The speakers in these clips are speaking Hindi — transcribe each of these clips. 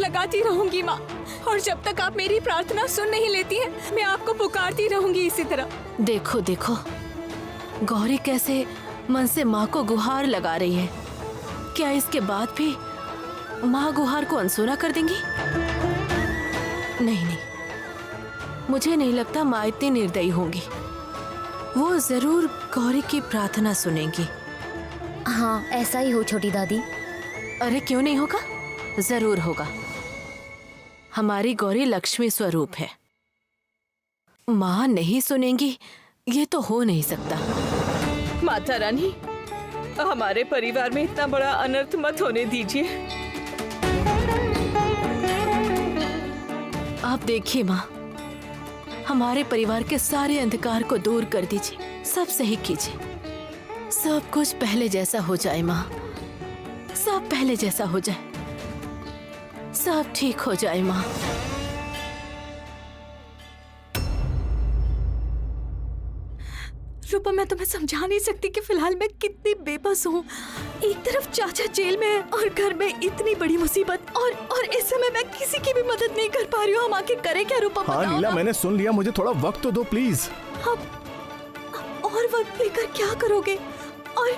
लगाती रहूंगी माँ, और जब तक आप मेरी प्रार्थना सुन नहीं लेती हैं, मैं आपको पुकारती रहूंगी इसी तरह। देखो देखो गौरी कैसे मन से माँ को गुहार लगा रही है। क्या इसके बाद भी माँ गुहार को अनसुना कर देंगी? नहीं नहीं, मुझे नहीं लगता माँ इतनी निर्दयी होंगी। वो जरूर गौरी की प्रार्थना सुनेंगी। हाँ ऐसा ही हो छोटी दादी। अरे क्यों नहीं होगा, जरूर होगा। हमारी गौरी लक्ष्मी स्वरूप है। माँ नहीं सुनेंगी ये तो हो नहीं सकता। माता रानी, हमारे परिवार में इतना बड़ा अनर्थ मत होने दीजिए। आप देखिए माँ, हमारे परिवार के सारे अंधकार को दूर कर दीजिए, सब सही कीजिए। सब कुछ पहले जैसा हो जाए माँ, सब पहले जैसा हो जाए, सब ठीक हो जाए माँ। रूपा, मैं तुम्हें समझा नहीं सकती कि फिलहाल मैं कितनी बेबस हूँ। एक तरफ चाचा जेल में है और घर में इतनी बड़ी मुसीबत, और इस समय मैं किसी की भी मदद नहीं कर पा रही हूँ। हम आखिर करें क्या रूपा? हाँ नीला, मैंने सुन लिया, मुझे थोड़ा वक्त तो दो प्लीज। और वक्त लेकर क्या करोगे? और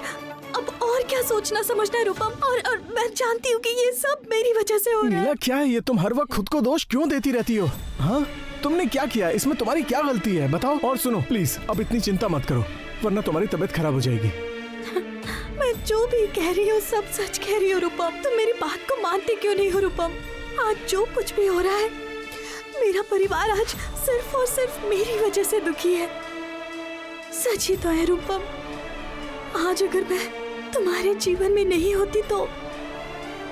अब और क्या सोचना समझना है रूपम? और मैं जानती हूँ कि ये सब मेरी वजह से हो रहा है। नीला क्या है ये, तुम हर वक्त खुद को दोष क्यों देती रहती हो? हाँ तुमने क्या किया, इसमें तुम्हारी क्या गलती है बताओ? और सुनो प्लीज, अब इतनी चिंता मत करो वरना तुम्हारी तबीयत खराब हो जाएगी। मैं जो भी कह रही हूँ सब सच कह रही हूँ रूपम। तुम मेरी बात को मानते क्यों नहीं हो रूपम? आज जो कुछ भी हो रहा है, मेरा परिवार आज सिर्फ और सिर्फ मेरी वजह से दुखी है। सच ही तो है रूपम। आज अगर मैं तुम्हारे जीवन में नहीं होती तो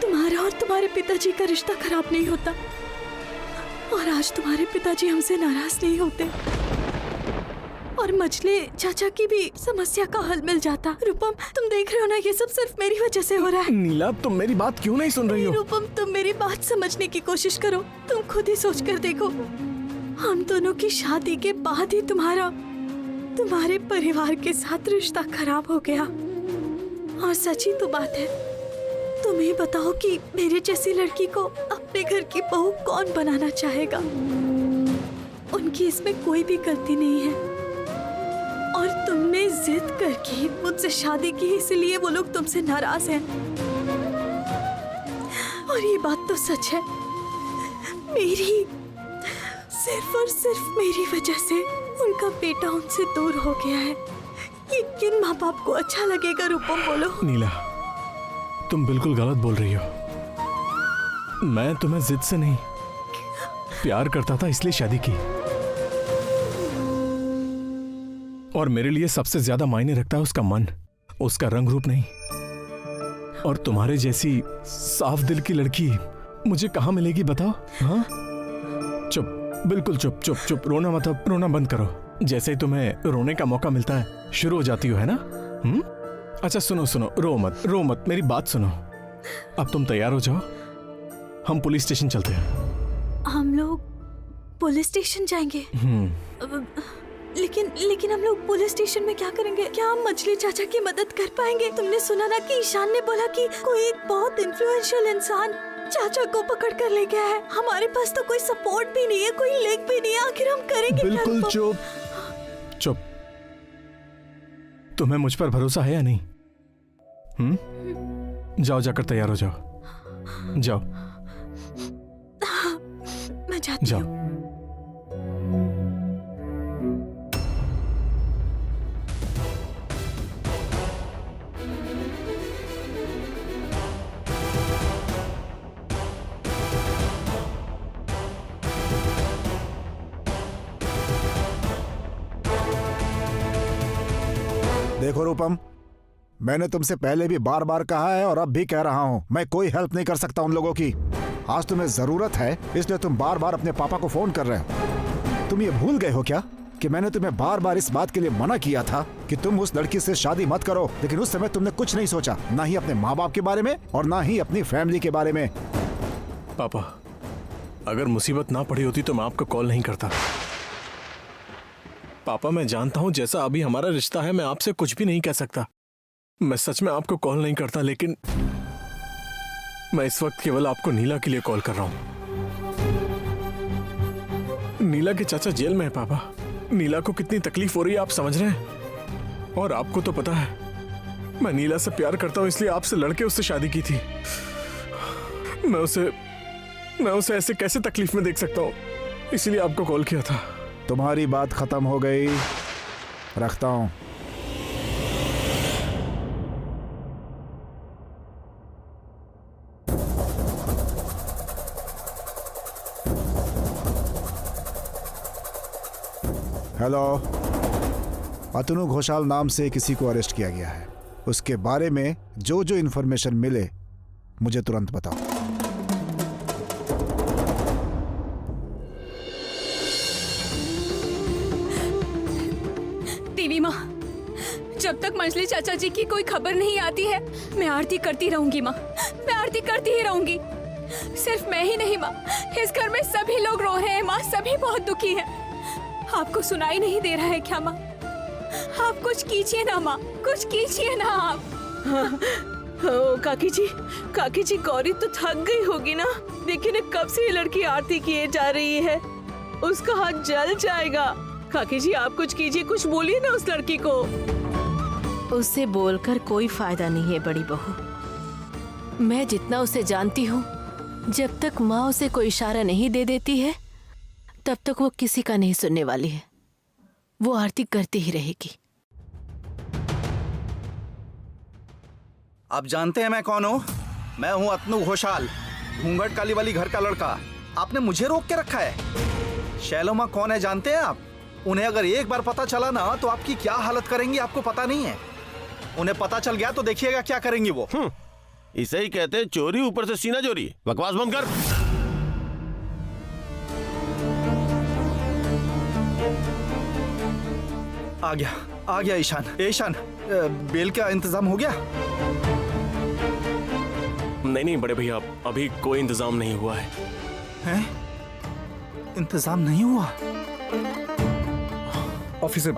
तुम्हारा और तुम्हारे पिताजी का रिश्ता खराब नहीं होता, और आज तुम्हारे पिताजी हमसे नाराज नहीं होते, और मछली चाचा की भी समस्या का हल मिल जाता। रूपम, तुम देख रहे हो ना, ये सब सिर्फ मेरी वजह से हो रहा है। नीला, तुम मेरी बात क्यों नहीं सुन रही हो? रूपम, तुम मेरी बात समझने की कोशिश करो। तुम खुद ही सोच कर देखो, हम दोनों की शादी के बाद ही तुम्हारे परिवार के साथ रिश्ता खराब हो गया। और सच ही तो बात है। तुम ही बताओ कि मेरे जैसी लड़की को अपने घर की बहू कौन बनाना चाहेगा? उनकी इसमें कोई भी गलती नहीं है, और तुमने जिद करके मुझसे शादी की, इसलिए वो लोग तुमसे नाराज हैं। और ये बात तो सच है, सिर्फ और सिर्फ मेरी वजह से उनका बेटा उनसे दूर हो गया है। ये किन माँ बाप को अच्छा लगेगा रूपम, बोलो? नीला, तुम बिल्कुल गलत बोल रही हो। मैं तुम्हें जिद से नहीं, प्यार करता था इसलिए शादी की, और मेरे लिए सबसे ज्यादा मायने रखता है उसका मन, उसका रंग रूप नहीं। और तुम्हारे जैसी साफ दिल की लड़की मुझे कहाँ मिलेगी बताओ? हाँ चुप, बिल्कुल चुप चुप चुप। रोना मत, अब रोना बंद करो। जैसे ही तुम्हें रोने का मौका मिलता है शुरू हो जाती हो, है ना? अच्छा सुनो सुनो, रो मत, मेरी बात सुनो। अब तुम तैयार हो जाओ, हम पुलिस स्टेशन चलते हैं। हम लोग पुलिस स्टेशन जाएंगे? लेकिन हम लोग पुलिस स्टेशन में क्या करेंगे? क्या हम मछली चाचा की मदद कर पाएंगे? तुमने सुना ना कि ईशान ने बोला कि कोई एक बहुत इन्फ्लुएंशियल इंसान चाचा को पकड़ कर ले गया है। हमारे पास तो कोई सपोर्ट भी नहीं है, कोई लिंक भी नहीं है। आखिर हम करेंगे क्या? बिल्कुल चुप चुप। तुम्हें मुझ पर भरोसा है या नहीं? जाओ, जाकर तैयार हो जाओ, जाओ। मैं जाती जाओ। हूँ। देखो रूपम, मैंने तुमसे पहले भी बार बार कहा है और अब भी कह रहा हूँ, मैं कोई हेल्प नहीं कर सकता उन लोगों की। आज तुम्हें जरूरत है इसलिए तुम बार बार अपने पापा को फोन कर रहे हो। तुम ये भूल गए हो क्या कि मैंने तुम्हें बार बार इस बात के लिए मना किया था कि तुम उस लड़की से शादी मत करो, लेकिन उस समय तुमने कुछ नहीं सोचा, ना ही अपने माँ बाप के बारे में और ना ही अपनी फैमिली के बारे में। पापा, अगर मुसीबत ना पड़ी होती तो मैं आपको कॉल नहीं करता। पापा, मैं जानता हूं जैसा अभी हमारा रिश्ता है मैं आपसे कुछ भी नहीं कह सकता। मैं सच में आपको कॉल नहीं करता, लेकिन मैं इस वक्त केवल आपको नीला के लिए कॉल कर रहा हूँ। नीला के चाचा जेल में है पापा। नीला को कितनी तकलीफ हो रही है आप समझ रहे हैं? और आपको तो पता है मैं नीला से प्यार करता हूँ, इसलिए आपसे लड़के उससे शादी की थी। मैं उसे ऐसे कैसे तकलीफ में देख सकता हूँ, इसीलिए आपको कॉल किया था। तुम्हारी बात खत्म हो गई, रखता हूं। हेलो, अतनु घोषाल नाम से किसी को अरेस्ट किया गया है। उसके बारे में जो जो इन्फॉर्मेशन मिले मुझे तुरंत बताओ। देवी माँ, जब तक मंजली चाचा जी की कोई खबर नहीं आती है मैं आरती करती रहूंगी माँ, मैं आरती करती ही रहूंगी। सिर्फ मैं ही नहीं माँ, इस घर में सभी लोग रो रहे हैं माँ, सभी बहुत दुखी हैं। आपको सुनाई नहीं दे रहा है क्या माँ? आप कुछ कीजिए ना माँ, कुछ कीजिए ना आप। ओ काकी जी गौरी तो थक गई होगी ना। देखिए ना कब से ये लड़की आरती किए जा रही है, उसका हाथ जल जाएगा। काकी जी आप कुछ कीजिए, कुछ बोलिए ना उस लड़की को। उसे बोलकर कोई फायदा नहीं है बड़ी बहू। मैं जितना उसे जानती हूँ, जब तक माँ उसे कोई इशारा नहीं दे देती है तब तक वो किसी का नहीं सुनने वाली है। वो आरती करती ही रहेगी। आप जानते हैं मैं कौन हूँ? मैं हूँ अतनु घोषाल, घूंघट काली वाली घर का लड़का। आपने मुझे रोक के रखा है। शैलोमा कौन है जानते हैं आप? उन्हें अगर एक बार पता चला ना तो आपकी क्या हालत करेंगी आपको पता नहीं है। उन्हें पता चल गया तो देखिएगा क्या करेंगी वो। इसे ही कहते हैं चोरी ऊपर से सीना चोरी। बकवास बंद कर। आ गया ईशान, बेल का इंतजाम हो गया? नहीं बड़े भैया, अभी कोई इंतजाम नहीं हुआ है। हैं? इंतजाम नहीं हुआ? ऑफिसर,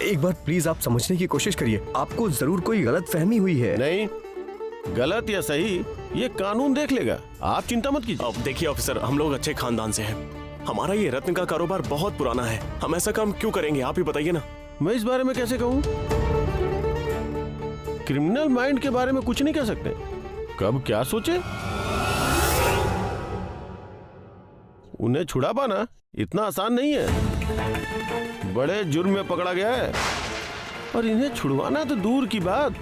एक बार प्लीज आप समझने की कोशिश करिए। आपको जरूर कोई गलत फहमी हुई है। नहीं, गलत या सही ये कानून देख लेगा, आप चिंता मत कीजिए। अब देखिए ऑफिसर, हम लोग अच्छे खानदान से हैं। हमारा ये रत्न का कारोबार बहुत पुराना है। हम ऐसा काम क्यों करेंगे, आप ही बताइए ना। मैं इस बारे में कैसे कहूँ? क्रिमिनल माइंड के बारे में कुछ नहीं कह सकते। कब क्या सोचे? उन्हें छुड़ा पाना इतना आसान नहीं है। बड़े जुर्म में पकड़ा गया है और इन्हें छुड़वाना तो दूर की बात,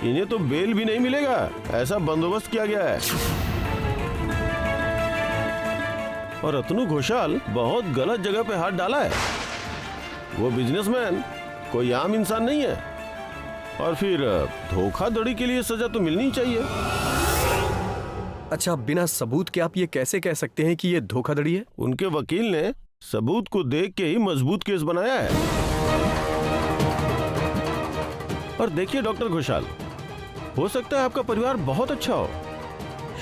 इन्हें तो बेल भी नहीं मिलेगा। ऐसा बंदोबस्त किया गया है। और अतनु घोषाल बहुत गलत जगह पे हाथ डाला है। वो बिजनेसमैन कोई आम इंसान नहीं है। और फिर धोखाधड़ी के लिए सजा तो मिलनी चाहिए। अच्छा, बिना सबूत के आप ये कैसे कह सकते हैं कि ये धोखाधड़ी है? उनके वकील ने सबूत को देख के ही मजबूत केस बनाया है। और देखिए डॉक्टर घोषाल, हो सकता है आपका परिवार बहुत अच्छा हो,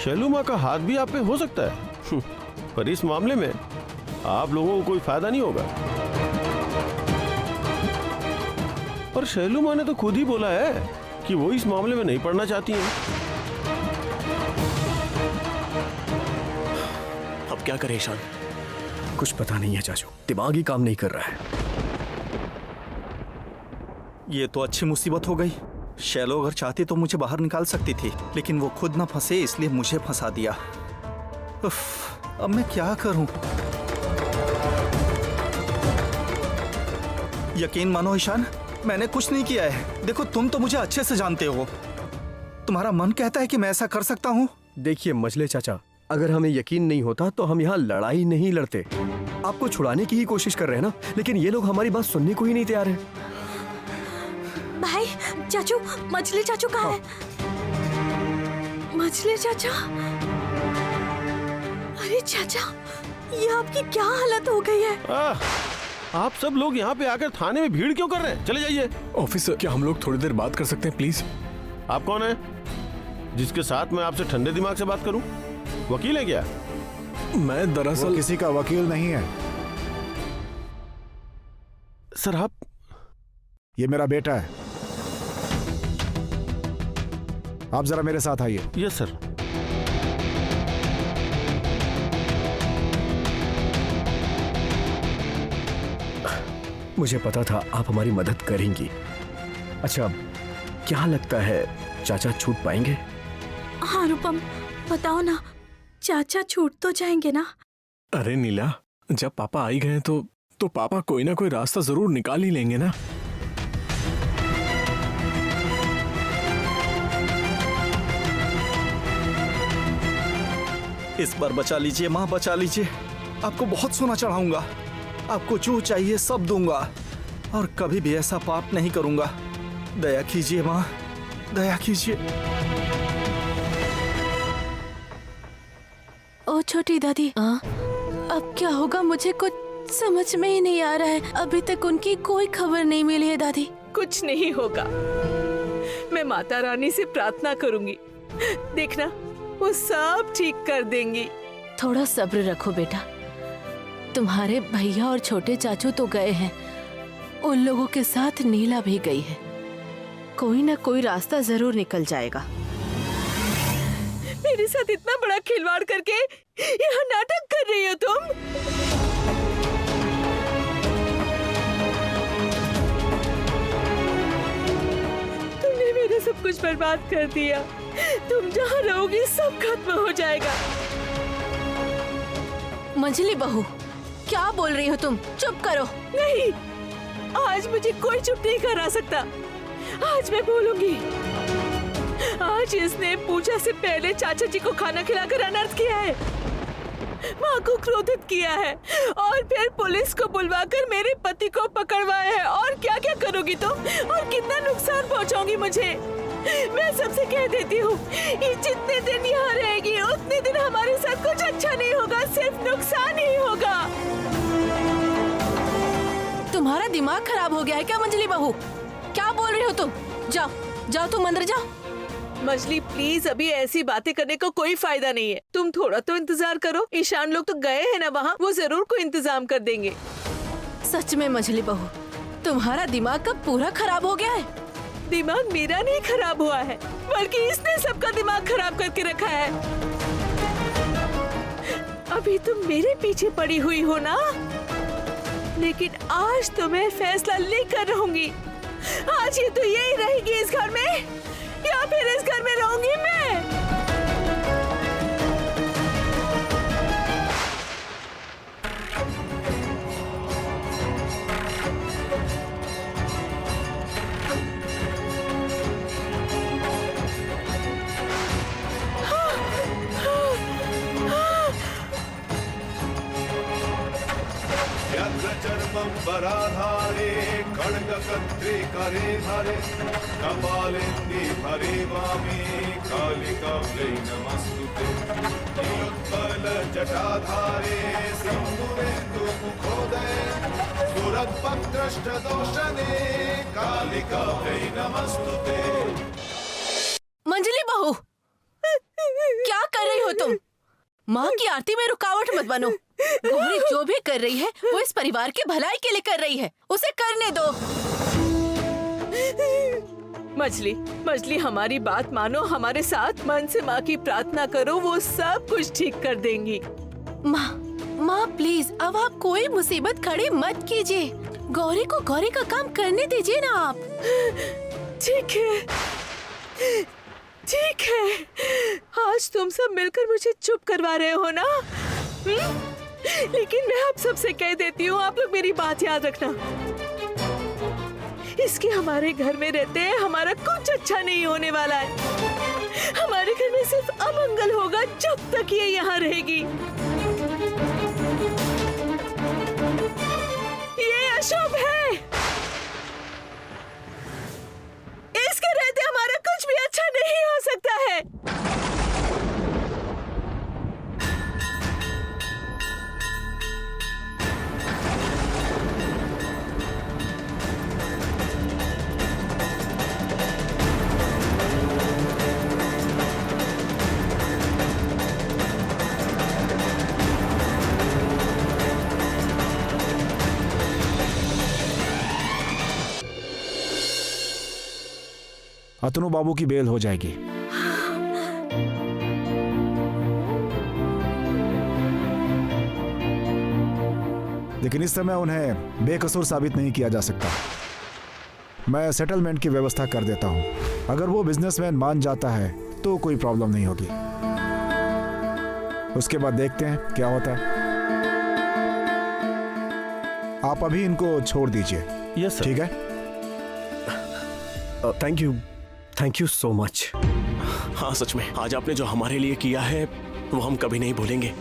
शैलुमा का हाथ भी आप पे हो सकता है, पर इस मामले में आप लोगों को कोई फायदा नहीं होगा। और शैलुमा ने तो खुद ही बोला है कि वो इस मामले में नहीं पड़ना चाहती हैं। अब क्या करें ईशान? कुछ पता नहीं है चाचू, दिमाग ही काम नहीं कर रहा है। ये तो अच्छी मुसीबत हो गई। शैलो अगर चाहती तो मुझे बाहर निकाल सकती थी, लेकिन वो खुद ना फंसे इसलिए मुझे फंसा दिया। उफ, अब मैं क्या करूं? यकीन मानो ईशान, मैंने कुछ नहीं किया है। देखो तुम तो मुझे अच्छे से जानते हो। तुम्हारा मन कहता है कि मैं ऐसा कर सकता हूँ। देखिए मजले चाचा, अगर हमें यकीन नहीं होता तो हम यहाँ लड़ाई नहीं लड़ते। आपको छुड़ाने की ही कोशिश कर रहे हैं ना, लेकिन ये लोग हमारी बात सुनने को ही नहीं तैयार है। भाई, चाचू, मछली चाचू कहाँ है? मछली चाचा? अरे चाचा, ये आपकी क्या हालत हो गई है? आप सब लोग यहाँ पे आकर थाने में भीड़ क्यों कर रहे हैं? चले जाइए। ऑफिसर, क्या हम लोग थोड़ी देर बात कर सकते हैं प्लीज? आप कौन है जिसके साथ मैं आपसे ठंडे दिमाग से बात करूं? वकील है क्या? मैं दरअसल किसी का वकील नहीं है। सर आप? ये मेरा बेटा है। आप जरा मेरे साथ आइए। Yes sir. मुझे पता था आप हमारी मदद करेंगी। अच्छा, क्या लगता है चाचा छूट पाएंगे? हाँ रूपम, बताओ ना, चाचा छूट तो जाएंगे ना? अरे नीला, जब पापा आ ही गए तो पापा कोई ना कोई रास्ता जरूर निकाल ही लेंगे ना। इस बार बचा लीजिए माँ, बचा लीजिए। आपको बहुत सोना चढ़ाऊंगा, आपको जो चाहिए सब दूंगा और कभी भी ऐसा पाप नहीं करूंगा। दया कीजिए माँ, दया कीजिए। ओ छोटी दादी, अब क्या होगा मुझे कुछ समझ में ही नहीं आ रहा है। अभी तक उनकी कोई खबर नहीं मिली है दादी। कुछ नहीं होगा, मैं माता रानी से प्रार्थना करूंगी, देखना वो सब ठीक कर देंगी। थोड़ा सब्र रखो बेटा, तुम्हारे भैया और छोटे चाचू तो गए हैं, उन लोगों के साथ नीला भी गई है। कोई ना कोई रास्ता जरूर निकल जाएगा। मेरे साथ इतना बड़ा खिलवाड़ करके यहाँ नाटक कर रही हो तुम। तुमने मेरा सब कुछ बर्बाद कर दिया। तुम जहाँ रहोगी सब खत्म हो जाएगा। मंजली बहू, क्या बोल रही हो तुम? चुप करो। नहीं, आज मुझे कोई चुप नहीं करा सकता। आज मैं बोलूंगी। आज इसने पूजा से पहले चाचा जी को खाना खिलाकर अनर्थ किया है, माँ को क्रोधित किया है और फिर पुलिस को बुलवाकर मेरे पति को पकड़वाया है। और क्या क्या करोगी तुम और कितना नुकसान पहुँचाओगी मुझे? मैं सबसे कह देती हूँ, ये जितने दिन यहाँ रहेगी उतने दिन हमारे साथ कुछ अच्छा नहीं होगा, सिर्फ नुकसान ही होगा। तुम्हारा दिमाग खराब हो गया है क्या मंजली बहू? क्या बोल रही हो तुम? जाओ जाओ, तुम अंदर जाओ। मछली प्लीज, अभी ऐसी बातें करने का कोई फायदा नहीं है। तुम थोड़ा तो इंतजार करो। ईशान लोग तो गए हैं ना वहाँ, वो जरूर कोई इंतजाम कर देंगे। सच में मछली बहू, तुम्हारा दिमाग कब पूरा खराब हो गया है? दिमाग मेरा नहीं खराब हुआ है, बल्कि इसने सबका दिमाग खराब करके रखा है। अभी तुम मेरे पीछे पड़ी हुई हो ना, लेकिन आज तो मैं फैसला लेकर रहूंगी। आज ये तो यही रहेगी इस घर में या फिर इस घर में रहूंगी मैं। बराधारे खड्ग कत्रे करे धारे कपालेन्दि हरे वामे कालिकाब्जै नमस्तुते नीलोत्पल जटाधारे सिंदूरेन्दु मुखोदये सुरद्भद्रष्टदोषणे कालिकाब्जै नमस्तुते। मंजली बहू, क्या कर रही हो तुम? माँ की आरती में रुकावट मत बनो। गौरी जो भी कर रही है वो इस परिवार की भलाई के लिए कर रही है, उसे करने दो। मछली मछली, हमारी बात मानो, हमारे साथ मन से माँ की प्रार्थना करो, वो सब कुछ ठीक कर देंगी। माँ प्लीज, अब आप कोई मुसीबत खड़ी मत कीजिए। गौरी को गौरी का काम करने दीजिए ना आप। ठीक है, ठीक है। आज तुम सब मिलकर मुझे चुप करवा रहे हो ना? लेकिन मैं आप सबसे कह देती हूँ, आप लोग मेरी बात याद रखना। इसके हमारे घर में रहते हैं हमारा कुछ अच्छा नहीं होने वाला है। हमारे घर में सिर्फ अमंगल होगा जब तक ये यहाँ रहेगी। ये अशुभ है। इसके रहते हमारा कुछ भी अच्छा नहीं हो सकता है। अतनु बाबू की बेल हो जाएगी। लेकिन इस समय उन्हें बेकसूर साबित नहीं किया जा सकता। मैं सेटलमेंट की व्यवस्था कर देता हूँ। अगर वो बिजनेसमैन मान जाता है तो कोई प्रॉब्लम नहीं होगी। उसके बाद देखते हैं क्या होता है। आप अभी इनको छोड़ दीजिए। Yes sir. ठीक है। Thank you so much. हाँ सच में आज आपने जो हमारे लिए किया है वो हम कभी नहीं भूलेंगे।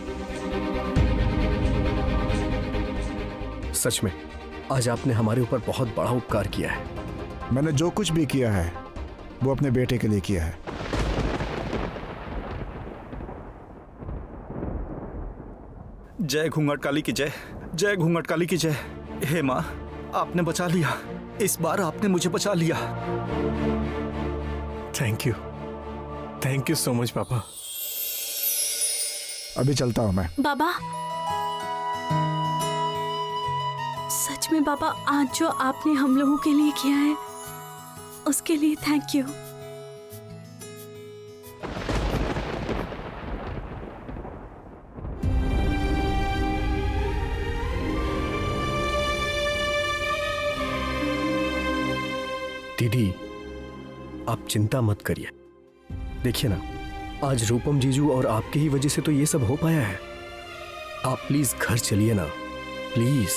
सच में आज आपने हमारे ऊपर बहुत बड़ा उपकार किया है। मैंने जो कुछ भी किया है वो अपने बेटे के लिए किया है। जय घूंघट काली की जय, जय घूंघट काली की जय। हे माँ, आपने बचा लिया। इस बार आपने मुझे बचा लिया। थैंक यू सो मच पापा। अभी चलता हूं मैं। बाबा, सच में बाबा, आज जो आपने हम लोगों के लिए किया है उसके लिए थैंक यू। दीदी आप चिंता मत करिए। देखिए ना, आज रूपम जीजू और आपकी ही वजह से तो ये सब हो पाया है। आप प्लीज घर चलिए ना, प्लीज।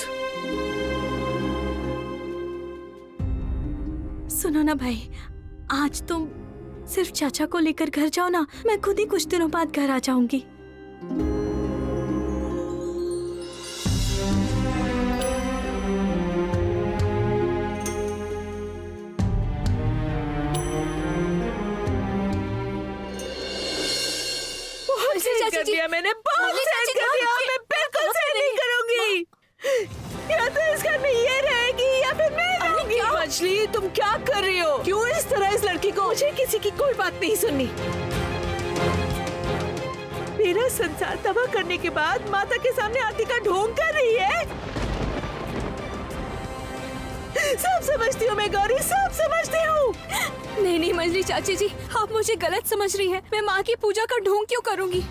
सुनो ना भाई, आज तुम सिर्फ चाचा को लेकर घर जाओ ना, मैं खुद ही कुछ दिनों बाद घर आ जाऊंगी। कर दिया मैंने, बहुत सहन कर दिया। मैं बिल्कुल सहन नहीं करूंगी। या तो इस घर में ये रहेगी या फिर मैं रहूंगी। मछली, तुम क्या कर रही हो? क्यों इस तरह इस लड़की को? मुझे किसी की कोई बात नहीं सुननी। मेरा संसार तबाह करने के बाद माता के सामने आरती का ढोंग कर रही है। सब समझती हूँ मैं गौरी, सब समझती हूँ। नहीं मजली चाची जी, आप मुझे गलत समझ रही हैं। मैं माँ की पूजा का ढोंग क्यों करूँगी?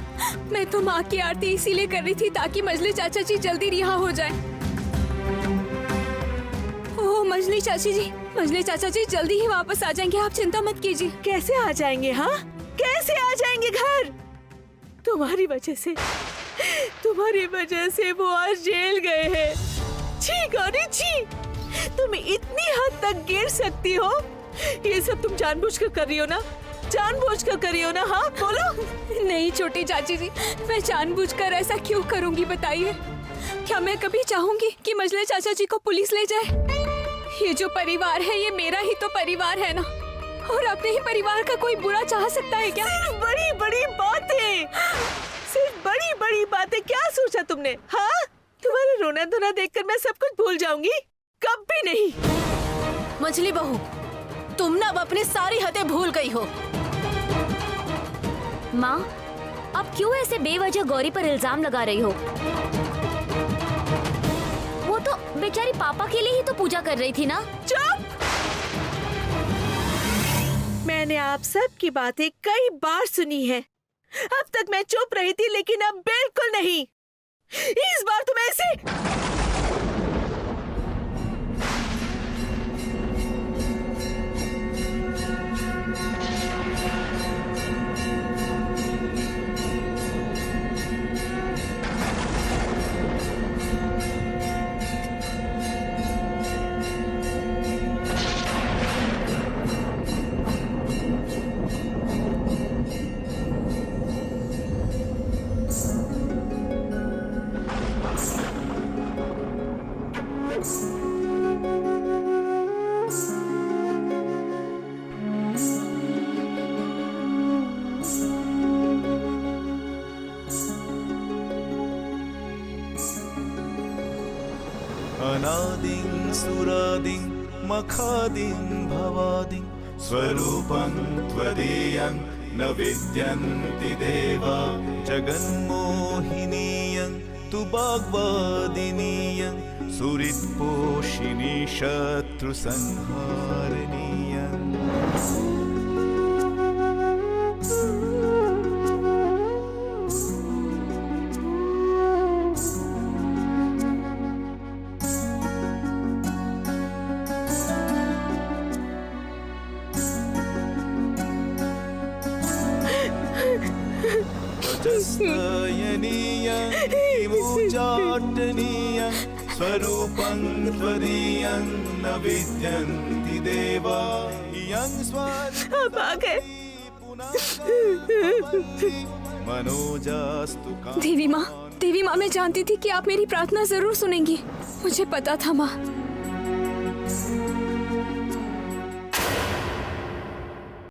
मैं तो माँ की आरती इसीलिए कर रही थी ताकि मजली चाचा जी जल्दी रिहा हो जाएं। ओह मजली चाची जी, मजली चाचा जी जल्दी ही वापस आ जाएंगे, आप चिंता मत कीजिए। कैसे आ जाएंगे? हाँ, कैसे आ जाएंगे घर? तुम्हारी वजह से वो आज जेल गए हैं। छी गौरी छी, तुम इतनी हद तक गिर सकती हो? ये सब तुम जानबूझकर कर रही हो ना? जानबूझकर कर रही हो ना? हाँ बोलो। नहीं छोटी चाची जी, मैं जानबूझकर ऐसा क्यों करूंगी बताइए? क्या मैं कभी चाहूंगी कि मजले चाचा जी को पुलिस ले जाए? ये जो परिवार है ये मेरा ही तो परिवार है ना, और अपने ही परिवार का कोई बुरा चाह सकता है क्या? सिर्फ बड़ी बड़ी बातें क्या सोचा तुमने? हाँ, तुम्हारे रोना धोना देखकर मैं सब कुछ भूल जाऊंगी? कभी नहीं। मछली बहू, तुम ना अब अपनी सारी हदें भूल गई हो। माँ, आप क्यों ऐसे बेवजह गौरी पर इल्जाम लगा रही हो? वो तो बेचारी पापा के लिए ही तो पूजा कर रही थी ना। चुप! मैंने आप सब की बातें कई बार सुनी है। अब तक मैं चुप रही थी, लेकिन अब बिल्कुल नहीं। इस बार तुम ऐसे अनादिं सुरादिं मखादिं भवादिं स्वरूपं त्वदीयं न विद्यन्ति देवा जगन्मोहिनीयं तु वाग्वादिनीयं सुहृत्पोषिणी शत्रुसंहारिणीयं। वाचस्तयनीयं किमुच्चाटनीयं स्वरूपं त्वदीयं न विद्यन्ति देवा यं अब आ गए। मनोजास्तु देवी माँ, मैं जानती थी कि आप मेरी प्रार्थना जरूर सुनेंगी। मुझे पता था माँ।